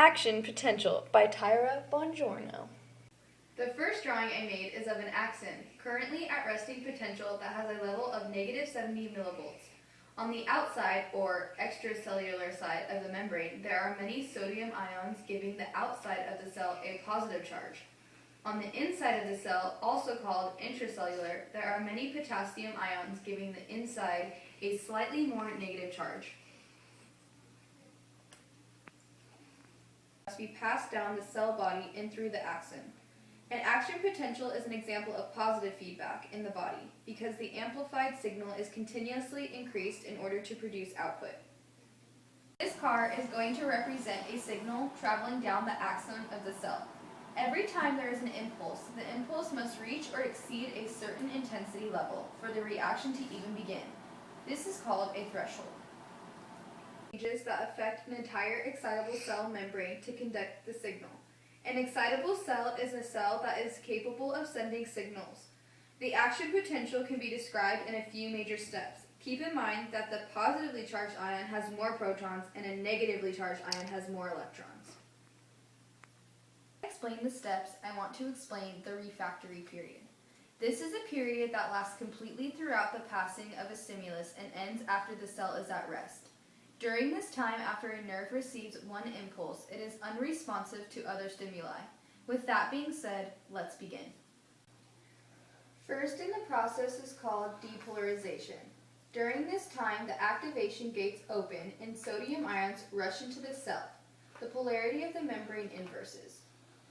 Action Potential by Tyra Bongiorno. The first drawing I made is of an axon, currently at resting potential that has a level of negative 70 millivolts. On the outside, or extracellular side of the membrane, there are many sodium ions giving the outside of the cell a positive charge. On the inside of the cell, also called intracellular, there are many potassium ions giving the inside a slightly more negative charge. Must be passed down the cell body and through the axon. An action potential is an example of positive feedback in the body because the amplified signal is continuously increased in order to produce output. This car is going to represent a signal traveling down the axon of the cell. Every time there is an impulse, the impulse must reach or exceed a certain intensity level for the reaction to even begin. This is called a threshold. Changes that affect an entire excitable cell membrane to conduct the signal. An excitable cell is a cell that is capable of sending signals. The action potential can be described in a few major steps. Keep in mind that the positively charged ion has more protons and a negatively charged ion has more electrons. To explain the steps, I want to explain the refractory period. This is a period that lasts completely throughout the passing of a stimulus and ends after the cell is at rest. During this time, after a nerve receives one impulse, it is unresponsive to other stimuli. With that being said, let's begin. First in the process is called depolarization. During this time, the activation gates open and sodium ions rush into the cell. The polarity of the membrane inverses.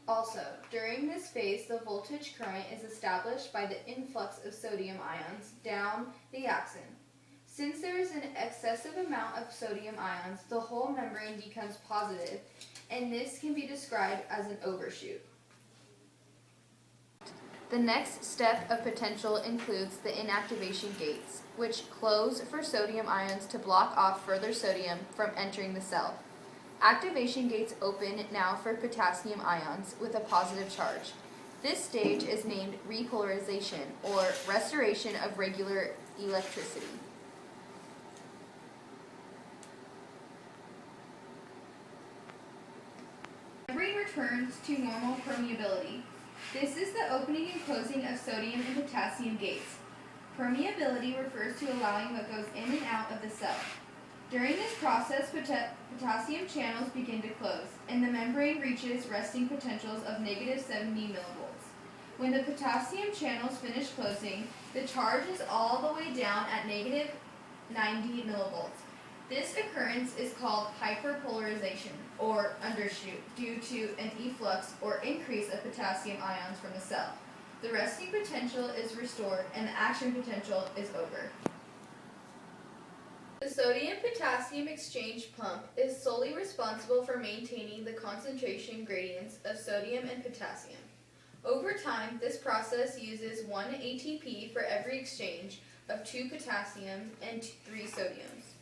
Also, during this phase, the voltage current is established by the influx of sodium ions down the axon. Since there is an excessive amount of sodium ions, the whole membrane becomes positive, and this can be described as an overshoot. The next step of potential includes the inactivation gates, which close for sodium ions to block off further sodium from entering the cell. Activation gates open now for potassium ions with a positive charge. This stage is named repolarization, or restoration of regular electricity. Membrane returns to normal permeability. This is the opening and closing of sodium and potassium gates. Permeability refers to allowing what goes in and out of the cell. During this process, potassium channels begin to close, and the membrane reaches resting potentials of negative 70 millivolts. When the potassium channels finish closing, the charge is all the way down at negative 90 millivolts. This occurrence is called hyperpolarization, or undershoot, due to an efflux or increase of potassium ions from the cell. The resting potential is restored and the action potential is over. The sodium-potassium exchange pump is solely responsible for maintaining the concentration gradients of sodium and potassium. Over time, this process uses 1 ATP for every exchange of 2 potassiums and 3 sodiums.